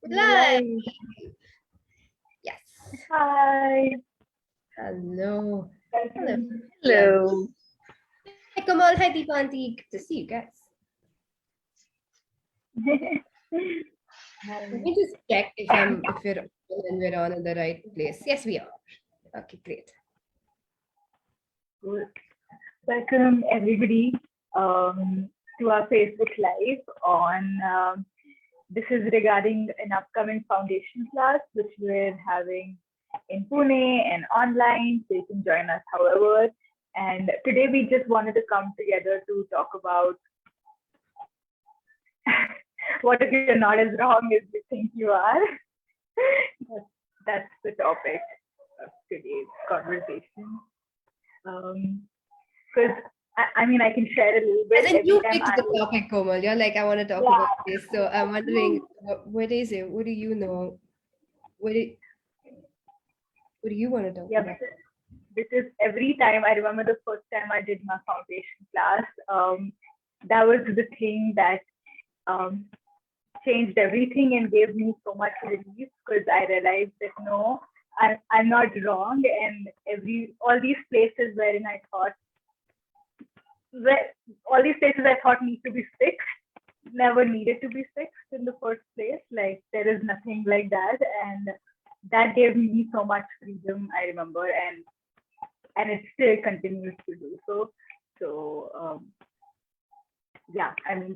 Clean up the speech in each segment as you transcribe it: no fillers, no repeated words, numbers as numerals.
Live. Live. Yes. Hi. Hello. Hello. Yeah. Hello. Hi, Kamal. Hi, Deepanti. Good to see you guys. Let Hi. me just check if we're on in the right place. Yes, we are. Okay, great. Good. Welcome everybody to our Facebook Live on this is regarding an upcoming foundation class which we're having in Pune and online, so you can join us however. And today we just wanted to come together to talk about what if you're not as wrong as you think you are. That's the topic of today's conversation. Because I mean, I can share a little bit As in, every you time picked I the was, topic, Komal. You're like, I want to talk about this. So I'm wondering, what is it? What do you know? What do, what do you want to talk yeah, about? because every time I remember the first time I did my foundation class, that was the thing that um, changed everything and gave me so much relief because I realized that no, I'm not wrong, and all these places wherein I thought where all these places I thought need to be fixed never needed to be fixed in the first place. Like there is nothing like that, and that gave me so much freedom. I remember, and it still continues to do so. So yeah, I mean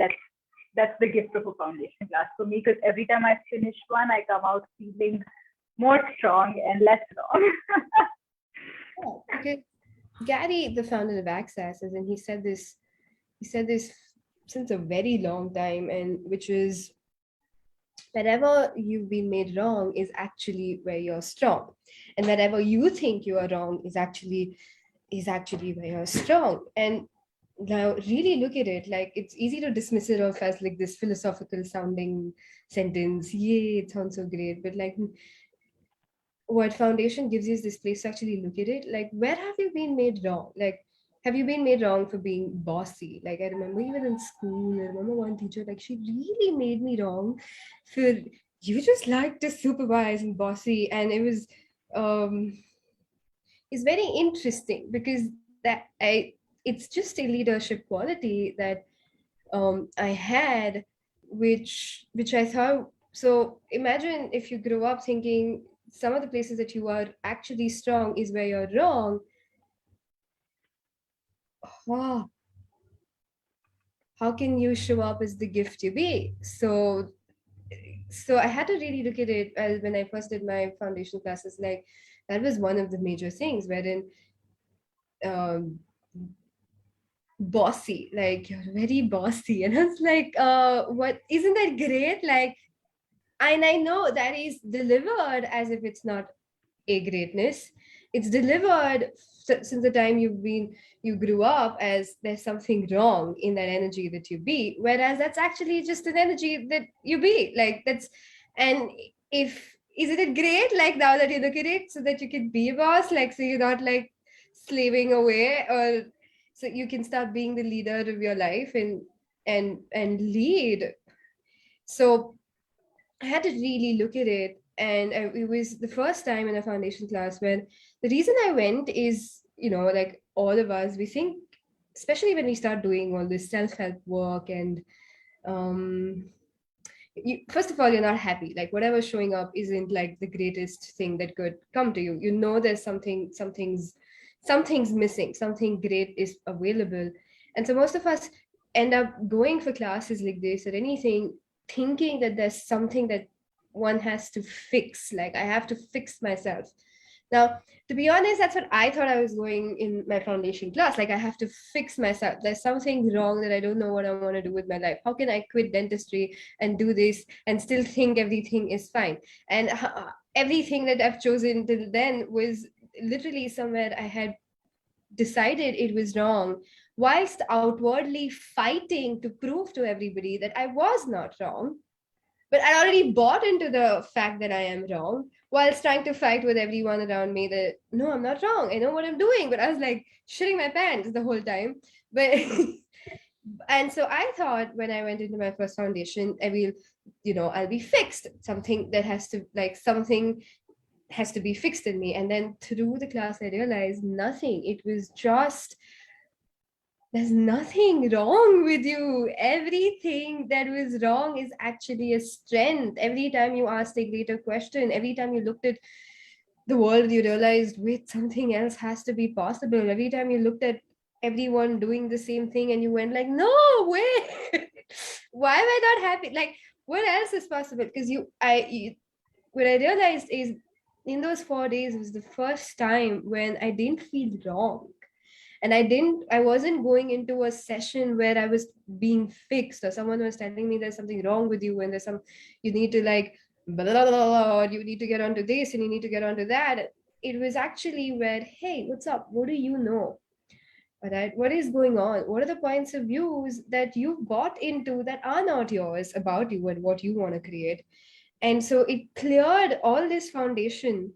that's the gift of a foundation class for me because every time I finish one, I come out feeling more strong and less wrong. Oh, because Gary, the founder of Access, and he said this since a very long time, and which is wherever you've been made wrong is actually where you're strong, and wherever you think you are wrong is actually where you're strong. And now really look at it, like it's easy to dismiss it off as like this philosophical sounding sentence. Yay, it sounds so great, but like what foundation gives you is this place to actually look at it, like where have you been made wrong? Like, have you been made wrong for being bossy? Like I remember even in school, I remember one teacher, like she really made me wrong for, you just like to supervise and bossy. And it was um it's very interesting because that I it's just a leadership quality that I had, which I thought. So imagine if you grew up thinking some of the places that you are actually strong is where you're wrong. Wow, how can you show up as the gift you be? So I had to really look at it as when I first did my foundation classes. Like that was one of the major things wherein um, bossy, like you're very bossy, and I was like, what, isn't that great? Like, and I know that is delivered as if it's not a greatness. It's delivered since the time you grew up as there's something wrong in that energy that you be, whereas that's actually just an energy that you be. Like that's, and if isn't it great? Like now that you look at it, so that you can be a boss, like so you're not like slaving away, or so you can start being the leader of your life and lead. So I had to really look at it. And it was the first time in a foundation class when the reason I went is, like all of us, we think, especially when we start doing all this self-help work and um, first of all, you're not happy. Like whatever's showing up isn't like the greatest thing that could come to you. You know, there's something's missing, something great is available. And so most of us end up going for classes like this or anything, thinking that there's something that one has to fix. Like I have to fix myself. Now, to be honest, that's what I thought I was going in my foundation class. Like I have to fix myself. There's something wrong that I don't know what I want to do with my life. How can I quit dentistry and do this and still think everything is fine? And everything that I've chosen till then was literally somewhere I had decided it was wrong, whilst outwardly fighting to prove to everybody that I was not wrong. But I already bought into the fact that I am wrong, whilst trying to fight with everyone around me that no, I'm not wrong. I know what I'm doing. But I was like shitting my pants the whole time. But And so I thought when I went into my first foundation, I will, I'll be fixed. Something that has to, like, something has to be fixed in me. And then through the class, I realized nothing. It was just, there's nothing wrong with you. Everything that was wrong is actually a strength. Every time you asked a greater question, every time you looked at the world, you realized, wait, something else has to be possible. Every time you looked at everyone doing the same thing and you went like, no way. Why am I not happy? Like, what else is possible? Because what I realized is, in those 4 days was the first time when I didn't feel wrong. And I wasn't going into a session where I was being fixed, or someone was telling me there's something wrong with you and there's some, you need to like blah, blah, blah, blah, or you need to get onto this and you need to get onto that. It was actually where, hey, what's up, what do you know? All right, what is going on? What are the points of views that you've bought into that are not yours about you and what you want to create? And so it cleared all this foundation,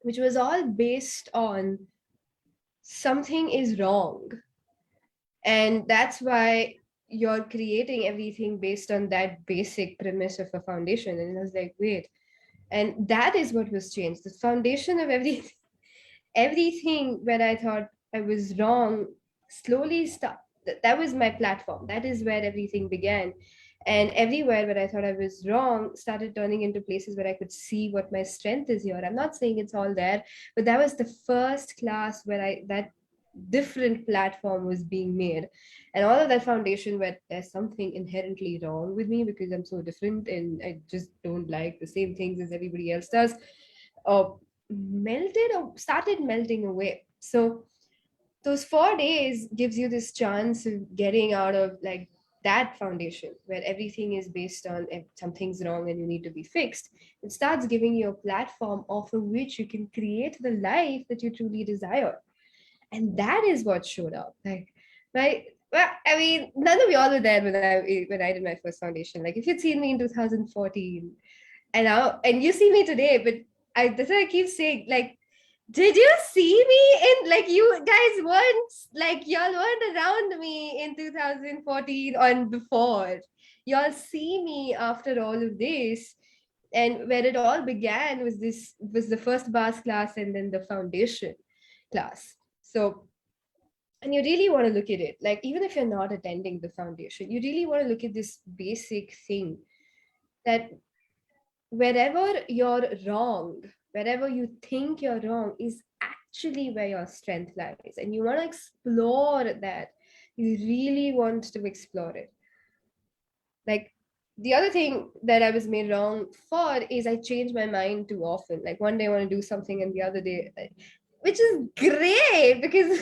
which was all based on something is wrong. And that's why you're creating everything based on that basic premise of a foundation. And I was like, wait. And that is what was changed. The foundation of everything where I thought I was wrong slowly start. That was my platform. That is where everything began. And everywhere where I thought I was wrong started turning into places where I could see what my strength is here. I'm not saying it's all there, but that was the first class where that different platform was being made. And all of that foundation where there's something inherently wrong with me because I'm so different and I just don't like the same things as everybody else does, uh, melted or started melting away. So those 4 days gives you this chance of getting out of like that foundation where everything is based on if something's wrong and you need to be fixed. It starts giving you a platform off of which you can create the life that you truly desire. And that is what showed up. Like, right? Well, I mean, none of y'all were there when I did my first foundation. Like, if you'd seen me in 2014, and now and you see me today, but that's what I keep saying. Like, did you see me in, like, you guys weren't, like, y'all weren't around me in 2014 or before. Y'all see me after all of this. And where it all began was the first bars class and then the foundation class. So, and you really want to look at it, like, even if you're not attending the foundation, you really want to look at this basic thing that wherever you're wrong, wherever you think you're wrong, is actually where your strength lies. And you want to explore that. You really want to explore it. Like, the other thing that I was made wrong for is I change my mind too often. Like, one day I want to do something and the other day, which is great because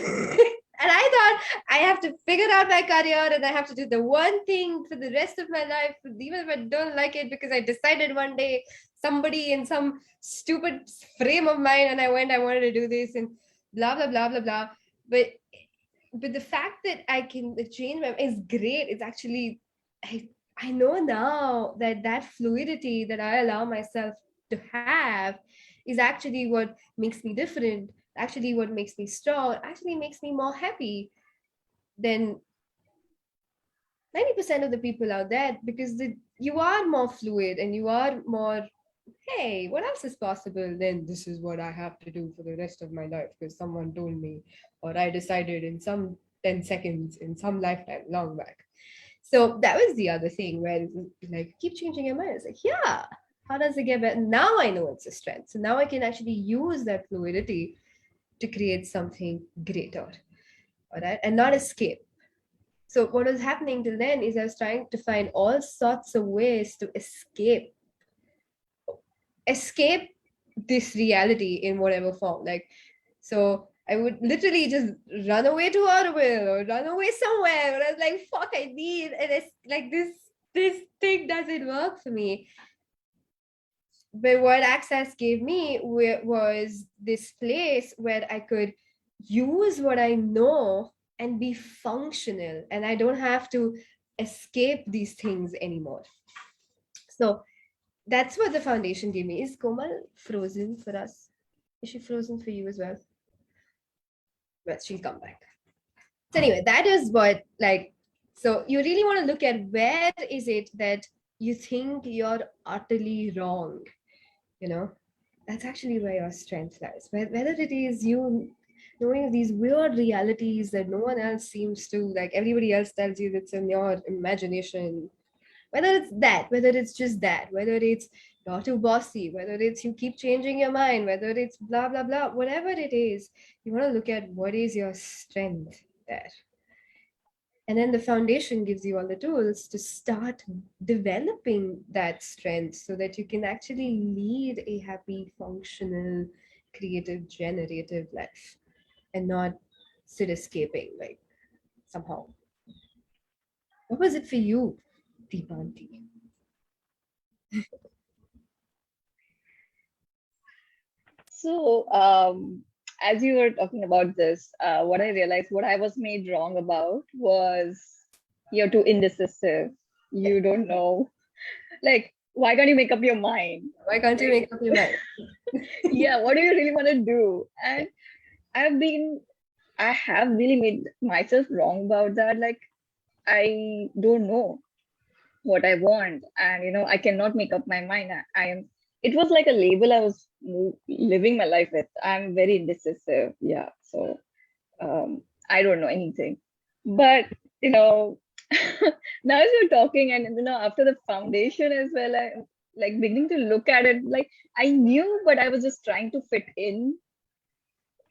and I thought I have to figure out my career and I have to do the one thing for the rest of my life, even if I don't like it, because I decided one day somebody in some stupid frame of mind and I wanted to do this and blah blah blah blah blah. But the fact that I can change my is great. It's actually, I know now that that fluidity that I allow myself to have is actually what makes me different, actually what makes me strong, actually makes me more happy than 90% of the people out there, because you are more fluid and you are more, hey, what else is possible? Then this is what I have to do for the rest of my life because someone told me, or I decided in some 10 seconds in some lifetime long back. So that was the other thing where, like, keep changing your mind. It's like, yeah, how does it get better? Now I know it's a strength. So now I can actually use that fluidity to create something greater. All right. And not escape. So what was happening till then is I was trying to find all sorts of ways to escape this reality in whatever form. Like, so I would literally just run away to Audible or run away somewhere. And I was like, fuck, I need, and it's like this thing doesn't work for me. But what Access gave me was this place where I could use what I know and be functional, and I don't have to escape these things anymore. So that's what the foundation gave me. Is Komal frozen for us? Is she frozen for you as well? Well, she'll come back. So anyway, that is what, like, So you really want to look at where is it that you think you're utterly wrong, you know? That's actually where your strength lies. Whether it is you knowing these weird realities that no one else seems to, like everybody else tells you that's in your imagination, whether it's that, whether it's just that, whether it's you're too bossy, whether it's you keep changing your mind, whether it's blah blah blah, whatever it is, you want to look at what is your strength there. And then the foundation gives you all the tools to start developing that strength so that you can actually lead a happy, functional, creative, generative life and not sit escaping like somehow. What was it for you, Deepanti? So, as you were talking about this, what I realized, what I was made wrong about was you're too indecisive. You don't know. Like, why can't you make up your mind? Why can't you make up your mind? Yeah, what do you really want to do? And I've been, I have really made myself wrong about that. Like, I don't know what I want, and I cannot make up my mind. I am. It was like a label I was living my life with. I'm very indecisive. Yeah, so I don't know anything. But now as you're talking, and after the foundation as well, I like beginning to look at it. Like I knew, but I was just trying to fit in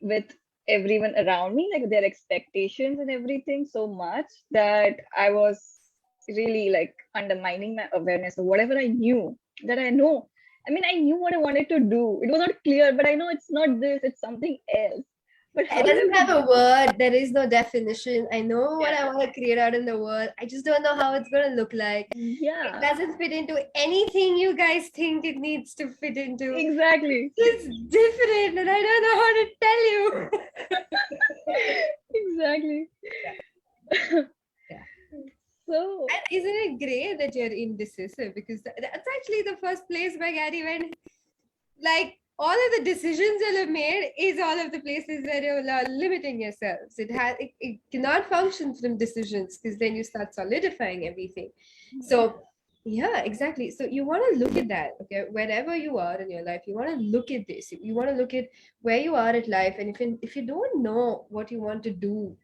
with everyone around me, like their expectations and everything, so much that I was really like undermining my awareness of whatever I knew that I know. I mean, I knew what I wanted to do. It was not clear, but I know it's not this, it's something else. But how It do doesn't I have a word. There is no definition. I know what I yeah, want to create out in the world. I just don't know how it's going to look like. It yeah, doesn't fit into anything you guys think it needs to fit into. exactly. It's different, and I don't know how to tell you. Exactly. Yeah. So And isn't it great that you're indecisive? Because that's actually the first place where Gary went. Like all of the decisions you'll have made is all of the places where you're limiting yourselves. It cannot function from decisions because then you start solidifying everything. So yeah, exactly. So you want to look at that, okay? Wherever you are in your life, you want to look at this. You want to look at where you are at life, and if you don't know what you want to do,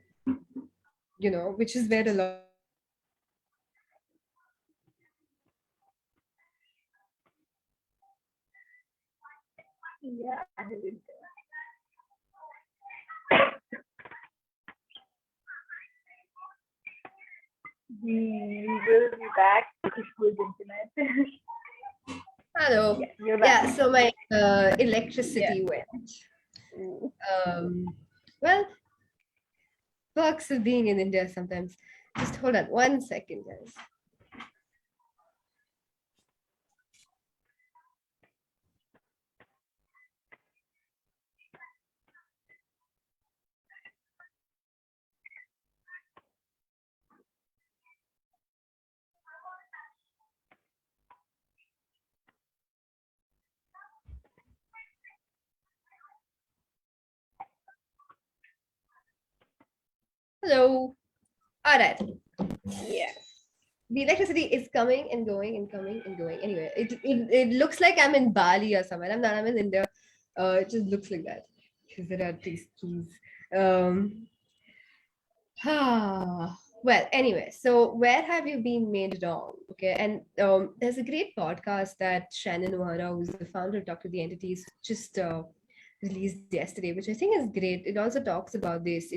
which is where a lot of us are at, you want to look at what is it that you want to do, Yeah, I did. We will be back to Khushboo's internet. Hello. Yeah, you're back. Yeah, so my yeah. electricity went. Ooh. Well, perks of being in India sometimes. Just hold on 1 second, guys. Hello. All right. Yes. The electricity is coming and going and coming and going. Anyway, it looks like I'm in Bali or somewhere. I'm not. I'm in India. It just looks like that because there are these trees. Um, well, anyway, so where have you been made wrong? Okay, and there's a great podcast that Shannon O'Hara, who's the founder of Dr. The Entities, just released yesterday, which I think is great. It also talks about this.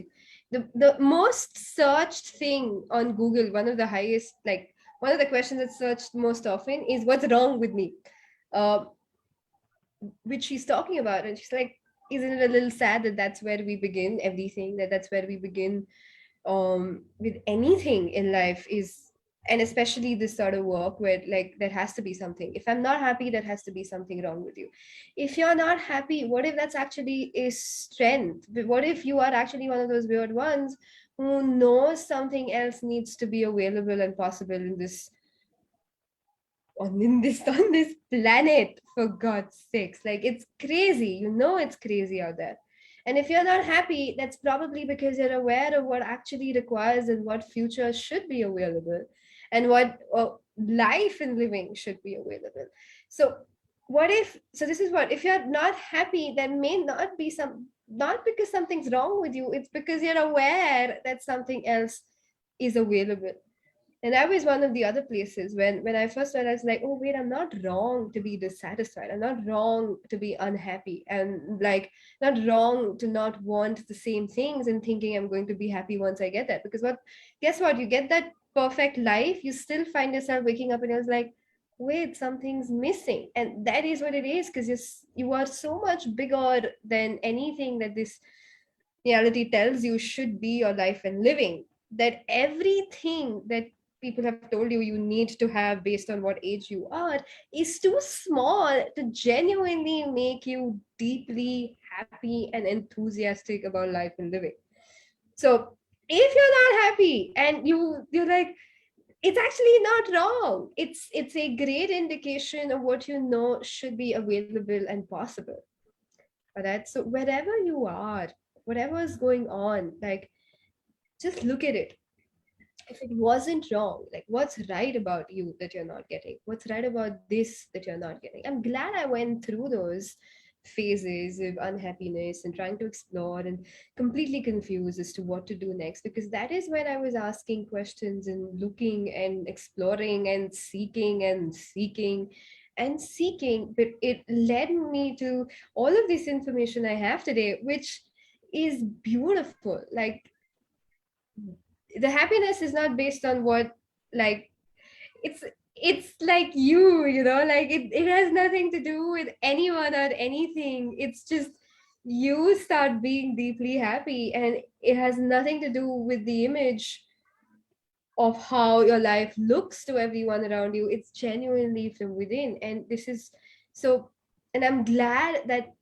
The most searched thing on Google, one of the highest, like one of the questions that's searched most often is what's wrong with me, uh, which she's talking about, and she's like, isn't it a little sad that that's where we begin everything? That's where we begin with anything in life is, and especially this sort of work where like there has to be something. If I'm not happy, there has to be something wrong with you. If you're not happy, what if that's actually a strength? What if you are actually one of those weird ones who knows something else needs to be available and possible in this on this planet, for God's sakes? Like it's crazy, it's crazy out there. And if you're not happy, that's probably because you're aware of what actually requires and what future should be available, and what life and living should be available. So what if, so this is what, if you're not happy, that may not be some, not because something's wrong with you, it's because you're aware that something else is available. And that was one of the other places when I first realized, like, oh wait, I'm not wrong to be dissatisfied, I'm not wrong to be unhappy, and like not wrong to not want the same things and thinking I'm going to be happy once I get that. Because what, guess what, you get that perfect life, you still find yourself waking up and you're like, wait, something's missing. And that is what it is, because you are so much bigger than anything that this reality tells you should be your life and living, that everything that people have told you you need to have based on what age you are is too small to genuinely make you deeply happy and enthusiastic about life and living. So if you're not happy and you're like, it's actually not wrong, it's a great indication of what you know should be available and possible. All right, so wherever you are, whatever is going on, like, just look at it. If it wasn't wrong, like, what's right about you that you're not getting? What's right about this that you're not getting? I'm glad I went through those phases of unhappiness and trying to explore and completely confused as to what to do next, because that is when I was asking questions and looking and exploring and seeking, but it led me to all of this information I have today, which is beautiful. Like, the happiness is not based on what, like, it's it's like you know, like it has nothing to do with anyone or anything. It's just you start being deeply happy, and it has nothing to do with the image of how your life looks to everyone around you. It's genuinely from within. And this is so, and I'm glad that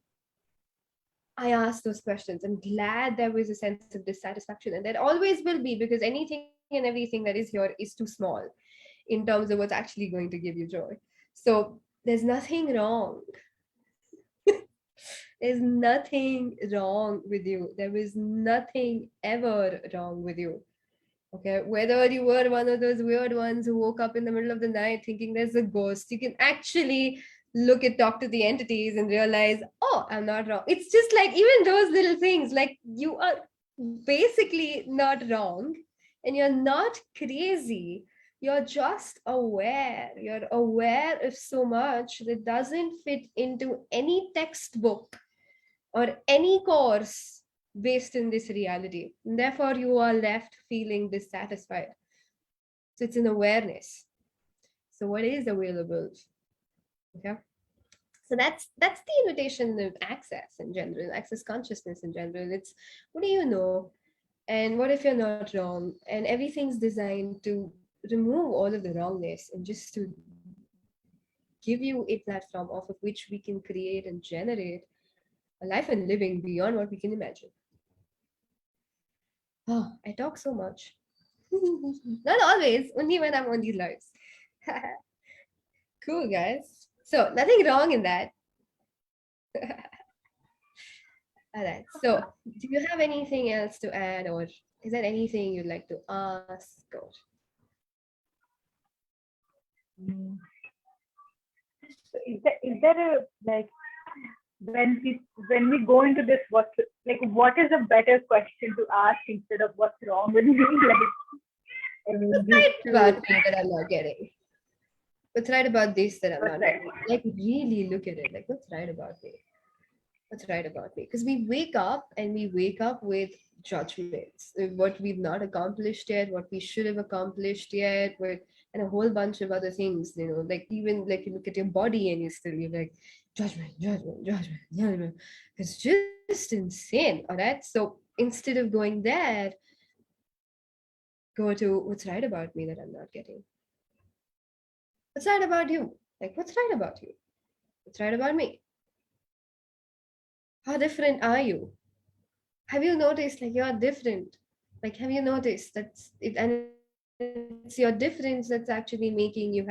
I asked those questions. I'm glad there was a sense of dissatisfaction, and that always will be, because anything and everything that is here is too small in terms of what's actually going to give you joy. So there's nothing wrong. There's nothing wrong with you. There is nothing ever wrong with you. Okay, whether you were one of those weird ones who woke up in the middle of the night thinking there's a ghost, you can actually talk to the entities and realize, oh, I'm not wrong. It's just like even those little things, like you are basically not wrong and you're not crazy. You're just aware. You're aware of so much that doesn't fit into any textbook or any course based in this reality. And therefore, you are left feeling dissatisfied. So it's an awareness. So what is available? Okay. So that's the invitation of access in general, access consciousness in general. It's, what do you know? And what if you're not wrong? And everything's designed to remove all of the wrongness and just to give you a platform off of which we can create and generate a life and living beyond what we can imagine. Oh, I talk so much. Not always, only when I'm on these lives. Cool, guys. So, nothing wrong in that. All right. So, do you have anything else to add, or is there anything you'd like to ask? Or... Mm. So is there a, like, when we go into this, what is a better question to ask instead of what's wrong with me? Like, I mean, What's just right to, about me that I'm not getting? What's right about this that I'm what's not right? getting? Like, really look at it. Like, what's right about me? What's right about me? Because we wake up and we wake up with judgments, what we've not accomplished yet, what we should have accomplished yet, with, and a whole bunch of other things, you know, like even like you look at your body and you're like, judgment, judgment, judgment, judgment. It's just insane. All right. So instead of going there, go to what's right about me that I'm not getting. What's right about you? Like, what's right about you? What's right about me? How different are you? Have you noticed, like, you're different? Like, have you noticed that's it? And it's your difference that's actually making you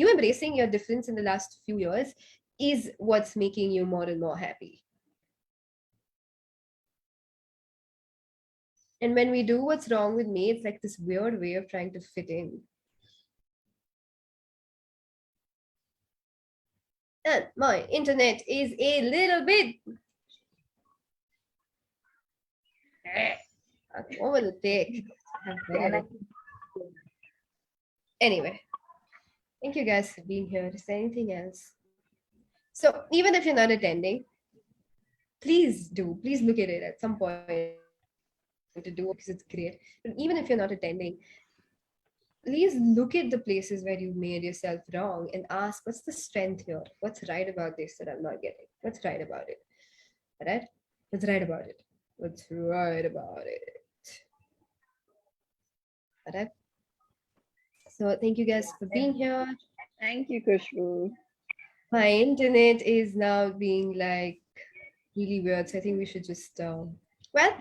embracing your difference in the last few years is what's making you more and more happy. And when we do what's wrong with me, it's like this weird way of trying to fit in. And my internet is a little bit. What will it take? Anyway, thank you guys for being here. Is there anything else? So even if you're not attending, please look at it at some point to do it because it's great. But even if you're not attending, please look at the places where you made yourself wrong and ask, what's the strength here? What's right about this that I'm not getting? What's right about it? All right? What's right about it? What's right about it? All right? So thank you guys for being here. Thank you, Khushboo. My internet is now being like really weird. So I think we should just, well,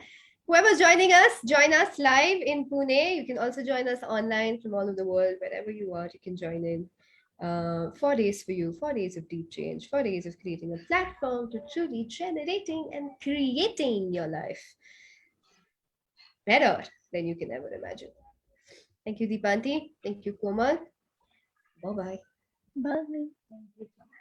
whoever's joining us, join us live in Pune. You can also join us online from all over the world, wherever you are, you can join in. 4 days for you, 4 days of deep change, 4 days of creating a platform to truly generating and creating your life better than you can ever imagine. Thank you, Deepanti. Thank you, Komal. Bye bye. Bye. Thank you so much.